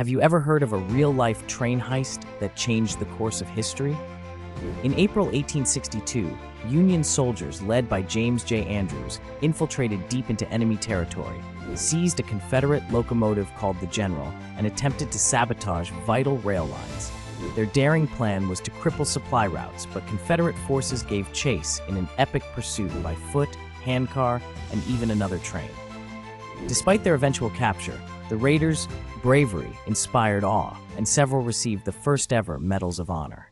Have you ever heard of a real-life train heist that changed the course of history? In April 1862, Union soldiers led by James J. Andrews infiltrated deep into enemy territory, seized a Confederate locomotive called the General, and attempted to sabotage vital rail lines. Their daring plan was to cripple supply routes, but Confederate forces gave chase in an epic pursuit by foot, handcar, and even another train. Despite their eventual capture, the raiders' bravery inspired awe, and several received the first-ever Medals of Honor.